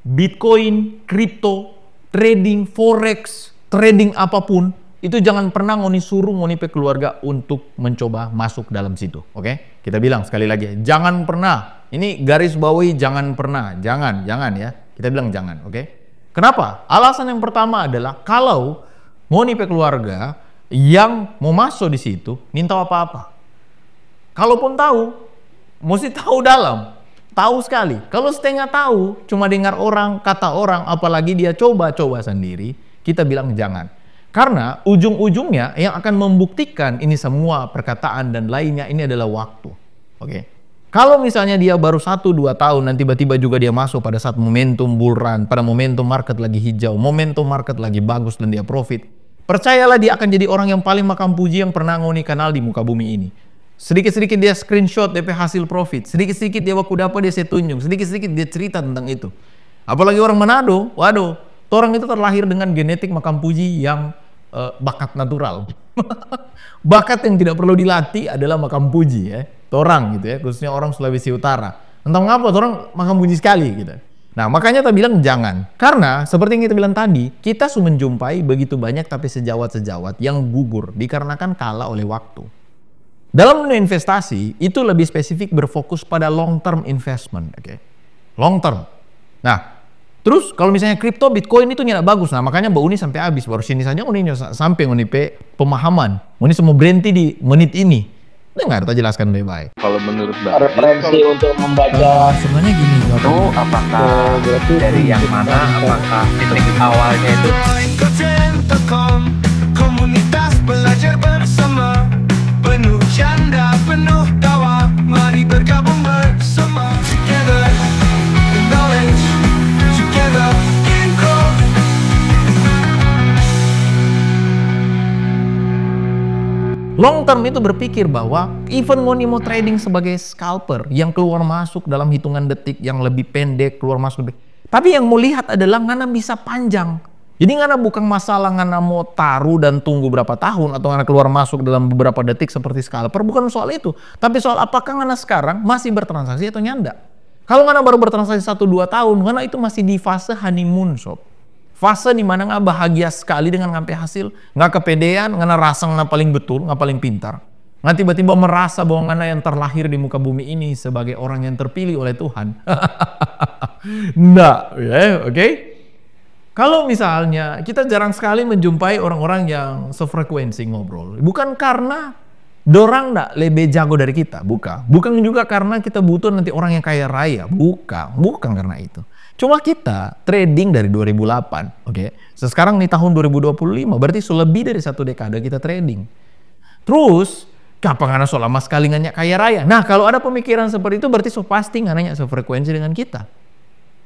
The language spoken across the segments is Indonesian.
Bitcoin, kripto, trading, forex, trading apapun, itu jangan pernah ngoni suruh ngoni pe keluarga untuk mencoba masuk dalam situ. Oke? Kita bilang sekali lagi, jangan pernah. Ini garis bawahi jangan pernah. Jangan ya. Kita bilang jangan, oke? Kenapa? Alasan yang pertama adalah kalau ngoni pe keluarga yang mau masuk di situ, minta apa-apa. Kalaupun tahu, mesti tahu dalam. Tahu sekali. Kalau setengah tahu, cuma dengar orang, kata orang, apalagi dia coba-coba sendiri, kita bilang jangan. Karena ujung-ujungnya yang akan membuktikan ini semua perkataan dan lainnya ini adalah waktu. Oke. Kalau misalnya dia baru 1-2 tahun dan tiba-tiba juga dia masuk pada saat momentum bull run, pada momentum market lagi hijau, momentum market lagi bagus dan dia profit, percayalah dia akan jadi orang yang paling makam puji yang pernah ngoni kenal di muka bumi ini. Sedikit-sedikit dia screenshot DP hasil profit, sedikit-sedikit dia waktu dapat dia tunjuk, sedikit-sedikit dia cerita tentang itu. Apalagi orang Manado, waduh, orang itu terlahir dengan genetik makam puji yang bakat natural. Bakat yang tidak perlu dilatih adalah makam puji ya. Orang gitu ya, khususnya orang Sulawesi Utara. Entah mengapa orang makam puji sekali gitu. Nah, makanya kita bilang jangan. Karena seperti yang kita bilang tadi, kita sudah menjumpai begitu banyak tapi sejawat-sejawat yang gugur dikarenakan kalah oleh waktu. Dalam dunia investasi, itu lebih spesifik berfokus pada long term investment, oke? Long term. Nah, terus kalau misalnya kripto, Bitcoin itu tidak bagus. Nah, makanya Mbak Uni sampai habis. Baru sini saja Uni sampai Uni pemahaman. Uni semua berhenti di menit ini. Dengar, kita jelaskan lebih baik. Kalau menurut Mbak, referensi untuk membaca sebenarnya gini, itu apakah dari yang mana? Apakah titik awalnya itu? Komunitas belajar bersama, penuh canda, penuh tawa, mari bergabung bersama. Together in knowledge, together in growth. Long term itu berpikir bahwa even mau trading sebagai scalper yang keluar masuk dalam hitungan detik yang lebih pendek, keluar masuk detik. Tapi yang mau lihat adalah ngana bisa panjang. Jadi ngana bukan masalah ngana mau taruh dan tunggu berapa tahun atau ngana keluar masuk dalam beberapa detik seperti scalper, bukan soal itu. Tapi soal apakah ngana sekarang masih bertransaksi atau nyanda. Kalau ngana baru bertransaksi 1-2 tahun, ngana itu masih di fase honeymoon sob. Fase dimana ngana bahagia sekali dengan ngampe hasil, nggak kepedean, ngana rasa ngana paling betul, nggak paling pintar. Ngana tiba-tiba merasa bahwa ngana yang terlahir di muka bumi ini sebagai orang yang terpilih oleh Tuhan. Nah, ya, oke? Kalau misalnya kita jarang sekali menjumpai orang-orang yang sefrekuensi ngobrol, bukan karena dorang nggak lebih jago dari kita, bukan juga karena kita butuh nanti orang yang kaya raya, bukan karena itu. Cuma kita trading dari 2008, oke? Sekarang nih tahun 2025, berarti sudah lebih dari 1 dekade kita trading. Terus, kapan ngana so lama sekali nanya kaya raya? Nah, kalau ada pemikiran seperti itu, berarti so pasti nanya sefrekuensi dengan kita.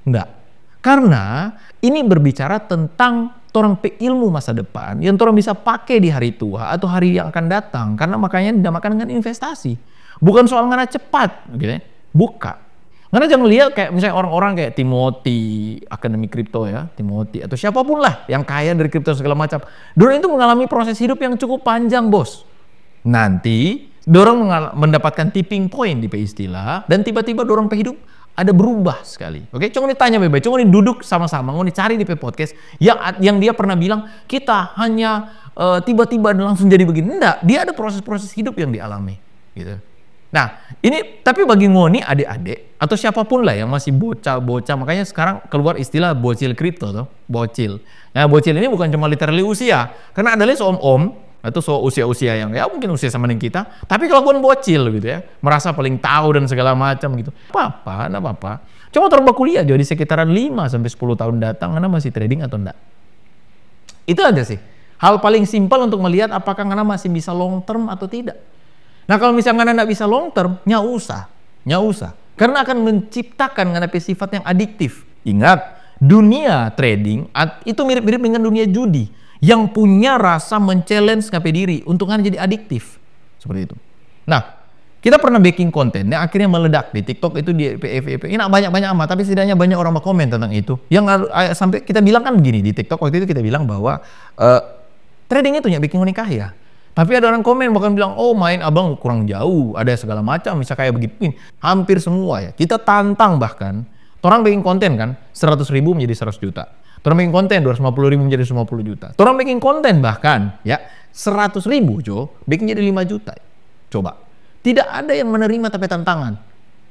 Enggak. Karena ini berbicara tentang orang ilmu masa depan yang orang bisa pakai di hari tua atau hari yang akan datang. Karena makanya dinamakan dengan investasi. Bukan soal ngana cepat, gitu ya. Bukan. Ngana jangan lihat kayak misalnya orang-orang kayak Timothy, akademi kripto ya, Timothy atau siapapun lah yang kaya dari kripto segala macam. Dorang itu mengalami proses hidup yang cukup panjang, bos. Nanti dorang mendapatkan tipping point di istilah dan tiba-tiba dorang hidup ada berubah sekali. Oke, coba ditanya baik-baik, coba duduk sama-sama, mau dicari di podcast yang dia pernah bilang kita hanya tiba-tiba langsung jadi begini. Enggak, dia ada proses-proses hidup yang dialami, gitu. Nah, ini tapi bagi ngoni adik-adik atau siapapun lah yang masih bocah-bocah, makanya sekarang keluar istilah bocil kripto tuh, bocil. Nah, bocil ini bukan cuma literally usia, karena ada lagi om-om atau so usia-usia yang ya mungkin usia sama dengan kita, tapi kelakuan bocil gitu ya, merasa paling tahu dan segala macam gitu. Enggak apa-apa. Cuma terbaik kuliah jadi sekitaran 5-10 tahun datang, Anda masih trading atau enggak? Itu aja sih. Hal paling simpel untuk melihat apakah Anda masih bisa long term atau tidak. Nah, kalau misalnya Anda enggak bisa long term, nggak usah. Karena akan menciptakan Anda sifat yang adiktif. Ingat, dunia trading itu mirip-mirip dengan dunia judi. Yang punya rasa men-challenge ngapain diri untuk kan jadi adiktif seperti itu. Nah, kita pernah bikin konten yang akhirnya meledak di TikTok itu di PFP. Ini banyak amat, tapi setidaknya banyak orang berkomen tentang itu. Yang sampai kita bilang kan begini di TikTok waktu itu kita bilang bahwa trading itu bikin nikah ya. Tapi ada orang komen bahkan bilang, oh main abang kurang jauh, ada segala macam, bisa kayak begitu. Hampir semua ya. Kita tantang bahkan Orang bikin konten kan, 100.000 menjadi 100 juta. Orang bikin konten 250.000 menjadi 150 juta. Orang bikin konten bahkan ya 100.000 bikin jadi 5 juta. Coba. Tidak ada yang menerima tapi tantangan.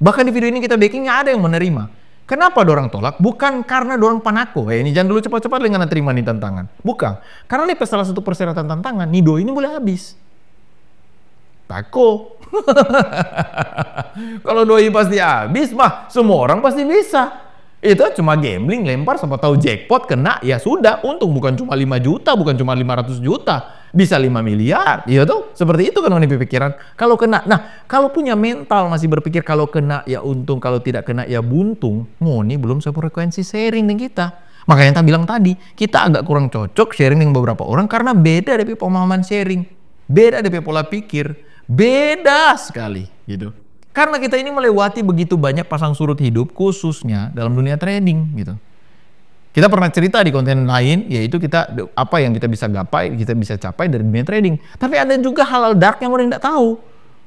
Bahkan di video ini kita bikin nggak ada yang menerima. Kenapa dorang tolak? Bukan karena dorang panako. Ini jangan dulu cepat-cepat dengan terima nih tantangan. Bukan. Karena lepas salah satu persyaratan tantangan, nih doi ini boleh habis. Tako. Kalau doi pasti habis mah semua orang pasti bisa. Itu cuma gambling, lempar, siapa tahu jackpot kena, ya sudah, untung bukan cuma 5 juta, bukan cuma 500 juta, bisa 5 miliar, iya tuh, seperti itu kan ini pikiran. Kalau kena, nah kalau punya mental masih berpikir kalau kena ya untung, kalau tidak kena ya buntung, ngoni belum sefrekuensi sharing dengan kita. Makanya kita bilang tadi, kita agak kurang cocok sharing dengan beberapa orang karena beda dari pemahaman sharing, beda dari pola pikir, beda sekali gitu. Karena kita ini melewati begitu banyak pasang surut hidup, khususnya dalam dunia trading gitu. Kita pernah cerita di konten lain, yaitu kita apa yang kita bisa gapai, kita bisa capai dari dunia trading. Tapi ada juga hal-hal dark yang orang tidak tahu.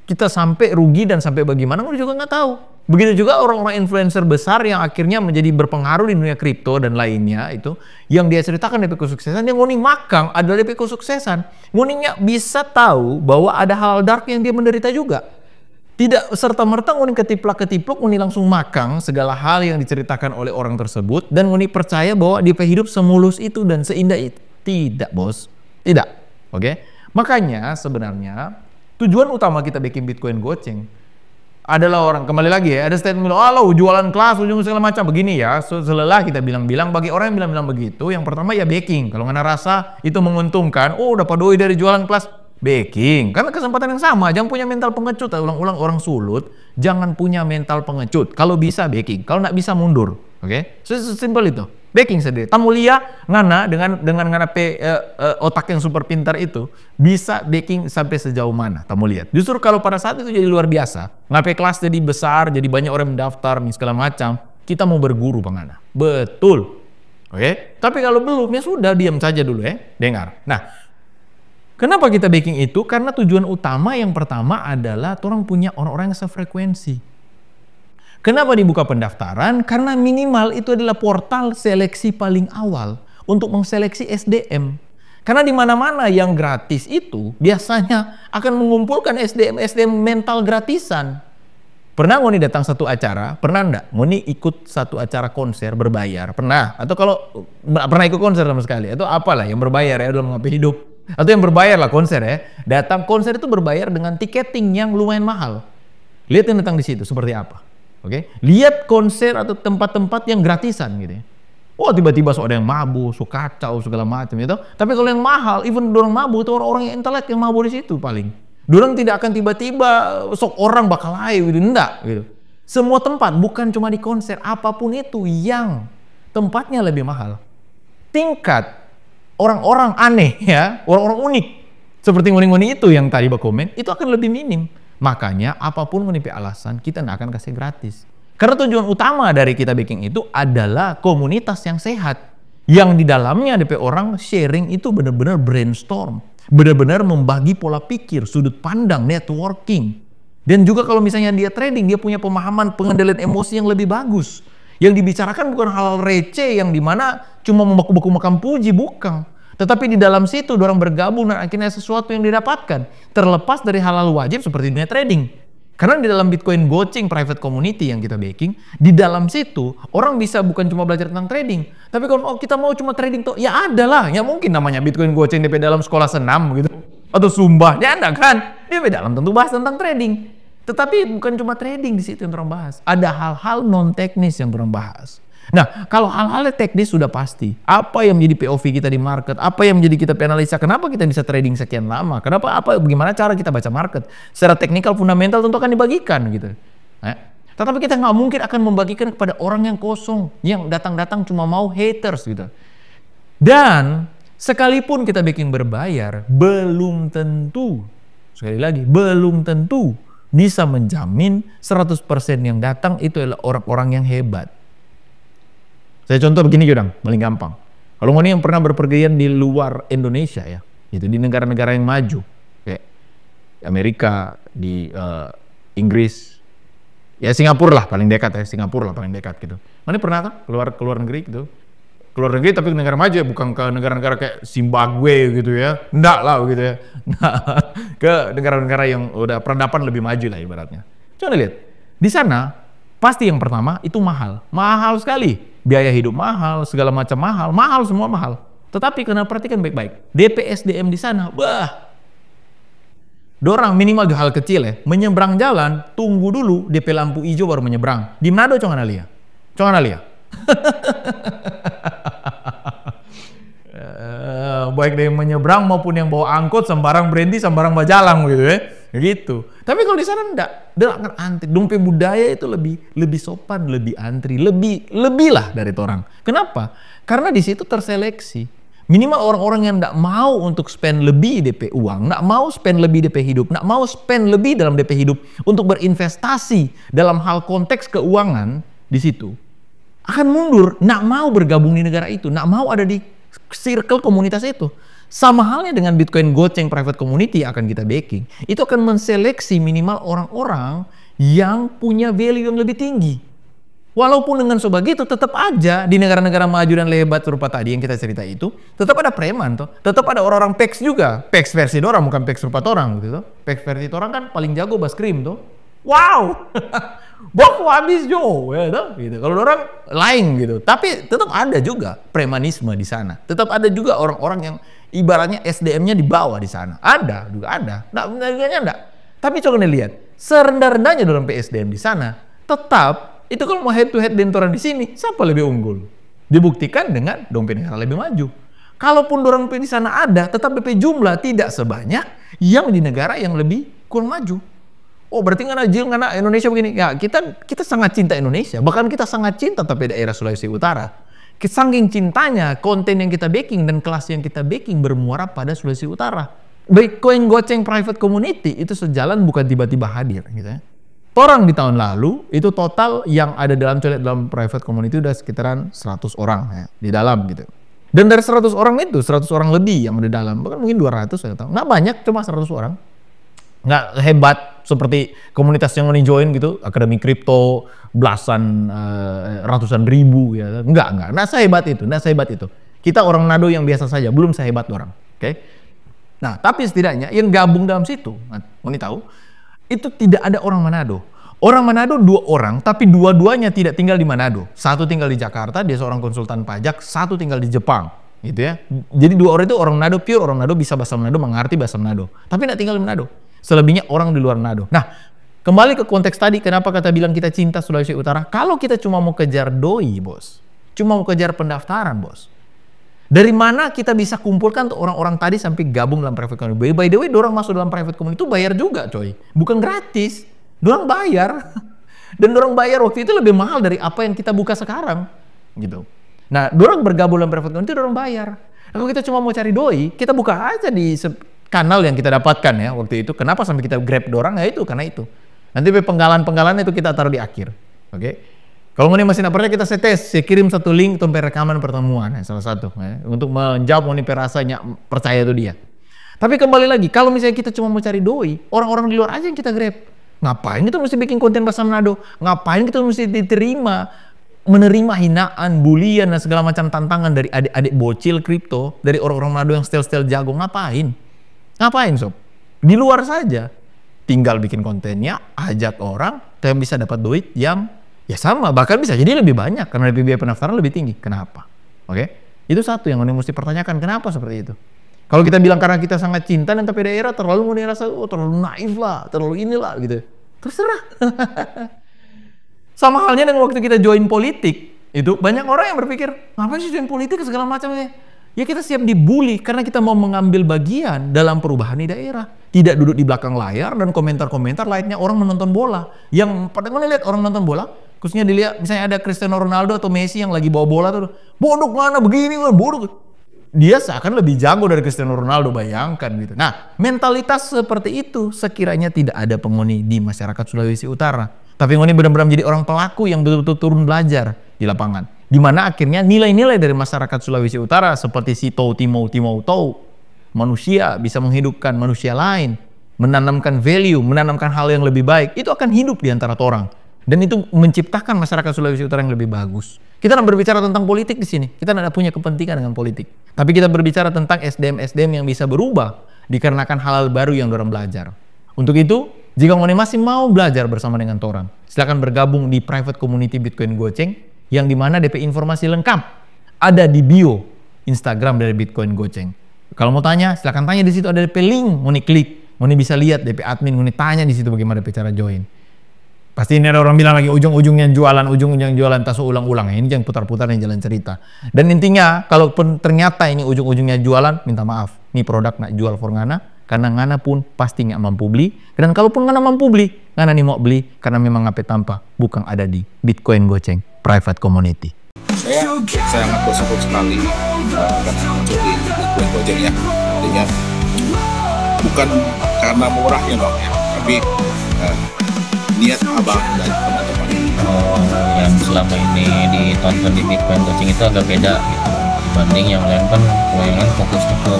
Kita sampai rugi dan sampai bagaimana orang juga nggak tahu. Begitu juga orang-orang influencer besar yang akhirnya menjadi berpengaruh di dunia kripto dan lainnya itu, yang dia ceritakan DP kesuksesan, yang ngoni makang adalah DP kesuksesan. Ngoninya bisa tahu bahwa ada hal dark yang dia menderita juga. Tidak serta-merta ngoni ketiplak-ketipluk, ngoni langsung makang segala hal yang diceritakan oleh orang tersebut dan ngoni percaya bahwa dia hidup semulus itu dan seindah itu. Tidak, bos. Tidak. Oke? Makanya sebenarnya tujuan utama kita bikin Bitcoin goceng adalah orang, kembali lagi ya, ada statement bilang, "Halo, jualan kelas, ujung segala macam." Begini ya, selelah kita bilang-bilang, bagi orang yang bilang-bilang begitu, yang pertama ya backing. Kalau nggak rasa itu menguntungkan, oh dapat doi dari jualan kelas, backing, karena kesempatan yang sama. Jangan punya mental pengecut. Ulang-ulang, orang sulut jangan punya mental pengecut. Kalau bisa backing, kalau nggak bisa mundur. Oke, sesimpel itu. Backing sendiri. Tamulia ngana dengan ngana otak yang super pintar itu bisa backing sampai sejauh mana? Tamu lihat. Justru kalau pada saat itu jadi luar biasa, ngapain kelas jadi besar, jadi banyak orang mendaftar, segala macam. Kita mau berguru Bang Ana. Betul. Oke. Tapi kalau belum ya sudah diam saja dulu ya. Dengar. Nah. Kenapa kita backing itu? Karena tujuan utama yang pertama adalah orang punya orang-orang yang sefrekuensi. Kenapa dibuka pendaftaran? Karena minimal itu adalah portal seleksi paling awal untuk mengseleksi SDM. Karena di mana-mana yang gratis itu biasanya akan mengumpulkan SDM mental gratisan. Pernah ngoni datang satu acara? Pernah enggak? Ngoni ikut satu acara konser berbayar? Pernah? Atau kalau pernah ikut konser sama sekali? Atau apalah yang berbayar ya dalam mengapai hidup? Atau yang berbayar lah konser ya. Datang konser itu berbayar dengan tiketing yang lumayan mahal. Lihat yang datang di situ seperti apa. Oke? Lihat konser atau tempat-tempat yang gratisan gitu ya. Oh tiba-tiba ada yang mabuk, kacau segala macam itu. Tapi kalau yang mahal, even dorang mabuk itu orang-orang yang intelek yang mabuk di situ paling. Dorang tidak akan tiba-tiba sok orang bakal ayo gitu, enggak gitu. Semua tempat, bukan cuma di konser, apapun itu yang tempatnya lebih mahal. Tingkat orang-orang aneh ya, orang-orang unik seperti ngoni-ngoni itu yang tadi berkomen, itu akan lebih minim. Makanya apapun ngoni alasan, kita nggak akan kasih gratis. Karena tujuan utama dari kita backing itu adalah komunitas yang sehat, yang di dalamnya DP orang sharing itu benar-benar brainstorm, benar-benar membagi pola pikir, sudut pandang, networking. Dan juga kalau misalnya dia trading, dia punya pemahaman pengendalian emosi yang lebih bagus. Yang dibicarakan bukan hal receh yang dimana cuma membaku-baku makan puji, bukan. Tetapi di dalam situ orang bergabung dan akhirnya sesuatu yang didapatkan. Terlepas dari hal-hal wajib seperti dunia trading. Karena di dalam Bitcoin goceng private community yang kita backing, di dalam situ orang bisa bukan cuma belajar tentang trading. Tapi kalau kita mau cuma trading tuh, ya ada lah. Ya mungkin namanya Bitcoin goceng DP dalam sekolah senam gitu. Atau Sumba, ya ada kan? Dia dalam tentu bahas tentang trading. Tetapi bukan cuma trading di situ yang orang bahas. Ada hal-hal non teknis yang orang bahas. Nah, kalau hal-hal teknis sudah pasti. Apa yang menjadi POV kita di market? Apa yang menjadi kita analisa? Kenapa kita bisa trading sekian lama? Kenapa? Bagaimana cara kita baca market? Secara teknikal, fundamental tentu akan dibagikan gitu. Tetapi kita nggak mungkin akan membagikan kepada orang yang kosong, yang datang-datang cuma mau haters gitu. Dan sekalipun kita backing berbayar, belum tentu, sekali lagi, belum tentu bisa menjamin 100% yang datang itu adalah orang-orang yang hebat. Saya contoh begini Jodang, paling gampang. Kalau ngoni yang pernah berpergian di luar Indonesia ya, itu di negara-negara yang maju, kayak Amerika, di Inggris, Ya Singapura lah paling dekat ya, Singapura lah paling dekat gitu. Mana pernah kan keluar negeri gitu? Keluar negeri tapi ke negara maju ya, bukan ke negara-negara kayak Zimbabwe gitu ya. Enggak lah gitu ya. Nah, ke negara-negara yang udah peradaban lebih maju lah ibaratnya. Coba lihat. Di sana pasti yang pertama itu mahal. Mahal sekali. Biaya hidup mahal, segala macam mahal. Mahal semua mahal. Tetapi kena perhatikan baik-baik. DP SDM di sana, wah. Dorang minimal hal kecil ya, menyeberang jalan, tunggu dulu DP lampu hijau baru menyeberang. Di Manado coba Analia. Coba Analia. Baik yang menyeberang maupun yang bawa angkot, sembarang berhenti, sembarang bajalang gitu ya. Gitu. Tapi kalau di sana enggak akan antri. Dompet budaya itu lebih sopan, lebih antri, lebih lah dari orang. Kenapa? Karena di situ terseleksi. Minimal orang-orang yang enggak mau untuk spend lebih DP uang, enggak mau spend lebih DP hidup, enggak mau spend lebih dalam DP hidup untuk berinvestasi dalam hal konteks keuangan di situ, akan mundur, enggak mau bergabung di negara itu, enggak mau ada di circle komunitas itu. Sama halnya dengan Bitcoin Goceng Private Community akan kita backing, itu akan menseleksi minimal orang-orang yang punya value yang lebih tinggi. Walaupun dengan sebegitu tetap aja di negara-negara maju dan lebat serupa tadi yang kita cerita itu, tetap ada preman tuh, tetap ada orang-orang PEX juga. PEX versi orang bukan PEX serupa orang gitu. PEX versi orang kan paling jago bas krim tuh. Wow. Boko habis jo ya tuh gitu. Kalau orang lain gitu. Tapi tetap ada juga premanisme di sana. Tetap ada juga orang-orang yang ibaratnya SDM-nya di bawah di sana. Ada juga ada. Enggak. Tapi coba nih lihat, serendah-rendahnya dalam PSDM di sana, tetap itu kalau mau head to head dengan orang di sini, siapa lebih unggul? Dibuktikan dengan dompet negara lebih maju. Kalaupun orang di sana ada, tetap DP jumlah tidak sebanyak yang di negara yang lebih kurang maju. Oh berarti karena Indonesia begini. Ya kita sangat cinta Indonesia. Bahkan kita sangat cinta tapi daerah Sulawesi Utara. Saking cintanya konten yang kita backing dan kelas yang kita backing bermuara pada Sulawesi Utara. Bitcoin Goceng Private Community itu sejalan bukan tiba-tiba hadir gitu ya. Orang di tahun lalu itu total yang ada dalam private community udah sekitaran 100 orang ya, di dalam gitu. Dan dari 100 orang itu 100 orang lebih yang ada di dalam, bahkan mungkin 200 saya tahu. Nggak banyak, cuma 100 orang. Nggak hebat seperti komunitas yang join gitu, Akademi Kripto belasan ratusan ribu ya. Nggak sehebat itu. Kita orang Manado yang biasa saja, belum sehebat orang. Oke. Nah, tapi setidaknya yang gabung dalam situ, mau tahu? Itu tidak ada orang Manado. Orang Manado 2 orang, tapi dua-duanya tidak tinggal di Manado. Satu tinggal di Jakarta, dia seorang konsultan pajak, satu tinggal di Jepang, gitu ya. Jadi 2 orang itu orang Manado, pure orang Manado, bisa bahasa Manado, mengerti bahasa Manado. Tapi tidak tinggal di Manado. Selebihnya orang di luar Manado. Nah, kembali ke konteks tadi, kenapa kata bilang kita cinta Sulawesi Utara? Kalau kita cuma mau kejar doi, bos. Cuma mau kejar pendaftaran, bos. Dari mana kita bisa kumpulkan tuh orang-orang tadi sampai gabung dalam private community? By the way, dorang masuk dalam private community itu bayar juga, coy. Bukan gratis. Dorang bayar. Dan dorang bayar waktu itu lebih mahal dari apa yang kita buka sekarang. Gitu. Nah, dorang bergabung dalam private community, dorang bayar. Kalau kita cuma mau cari doi, kita buka aja di kanal yang kita dapatkan ya waktu itu. Kenapa sampai kita grab dorang? Ya itu, karena itu. Nanti penggalan-penggalan itu kita taruh di akhir. Oke? Kalau masih tidak percaya, kita saya kirim satu link untuk rekaman pertemuan ya, salah satu ya, untuk menjawab rasanya percaya itu dia. Tapi kembali lagi, kalau misalnya kita cuma mau cari doi, orang-orang di luar aja yang kita grab. Ngapain kita mesti bikin konten bahasa Manado? Ngapain kita mesti menerima hinaan, bulian dan segala macam tantangan dari adik-adik bocil kripto, dari orang-orang Manado yang style jago? Ngapain sob? Di luar saja, tinggal bikin kontennya, ajak orang, dan bisa dapat duit yang ya sama, bahkan bisa jadi lebih banyak karena biaya pendaftaran lebih tinggi. Kenapa? Oke? Itu satu yang mesti pertanyakan, kenapa seperti itu? Kalau kita bilang karena kita sangat cinta dan tapi daerah terlalu merasa terlalu naif lah, terlalu inilah gitu. Terserah. Sama halnya dengan waktu kita join politik, itu banyak orang yang berpikir, ngapain sih join politik segala macam ya? Ya kita siap dibully karena kita mau mengambil bagian dalam perubahan di daerah. Tidak duduk di belakang layar dan komentar-komentar lainnya orang menonton bola. Yang pada lihat orang nonton bola, khususnya dilihat misalnya ada Cristiano Ronaldo atau Messi yang lagi bawa bola tuh, bodok mana begini, bodok. Dia seakan lebih jago dari Cristiano Ronaldo, bayangkan gitu. Nah, mentalitas seperti itu sekiranya tidak ada penghuni di masyarakat Sulawesi Utara. Tapi penghuni benar-benar menjadi orang pelaku yang betul-betul turun belajar di lapangan. Di mana akhirnya nilai-nilai dari masyarakat Sulawesi Utara seperti si Timau manusia bisa menghidupkan manusia lain, menanamkan value, menanamkan hal yang lebih baik, itu akan hidup di antara orang. Dan itu menciptakan masyarakat Sulawesi Utara yang lebih bagus. Kita tidak berbicara tentang politik di sini. Kita tidak punya kepentingan dengan politik. Tapi kita berbicara tentang SDM-SDM yang bisa berubah dikarenakan hal-hal baru yang dorang belajar. Untuk itu, jika masih mau belajar bersama dengan Torang, silakan bergabung di private community Bitcoin Goceng, yang dimana DP informasi lengkap ada di bio Instagram dari Bitcoin Goceng. Kalau mau tanya, silakan tanya di situ, ada DP link, mau klik, mau bisa lihat DP admin, mau tanya di situ bagaimana DP cara join. Pasti ini ada orang bilang lagi ujung-ujungnya jualan tasu ulang-ulang. Ini yang putar-putar yang jalan cerita. Dan intinya, kalaupun ternyata ini ujung-ujungnya jualan, minta maaf. Ini produk nak jual for ngana, karena ngana pun pasti nggak mampu beli. Dan kalaupun ngana mampu beli, ngana nih mau beli karena memang ngapain tanpa, bukan ada di Bitcoin Goceng Private Community. Saya sangat bersyukur sekali karena muncul di Bitcoin Goceng ya. Artinya bukan karena murahnya dong ya, tapi niat abang dan teman-teman yang selama ini ditonton di Bitcoin Goceng itu agak beda gitu dibanding yang lain. Kan yang lain fokusnya ke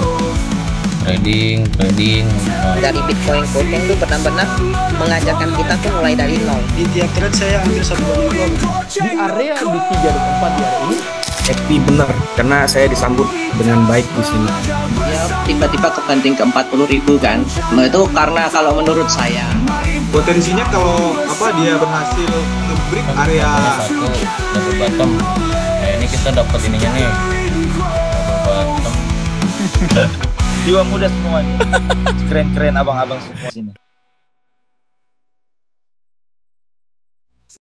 trading dari Bitcoin Goceng itu benar-benar mengajarkan kita tuh mulai dari nol. Di tiap trade saya ambil 1,2 di area di 3 dan 4 di area ini happy bener karena saya disambut dengan baik di sini. Ya tiba-tiba kebanting ke 40.000 kan. Nah itu karena kalau menurut saya potensinya kalau dia berhasil nge-break area satu double bottom. Nah ini kita dapat ininya nih double bottom. Jiwa muda semua nih. Keren-keren abang-abang semua sini.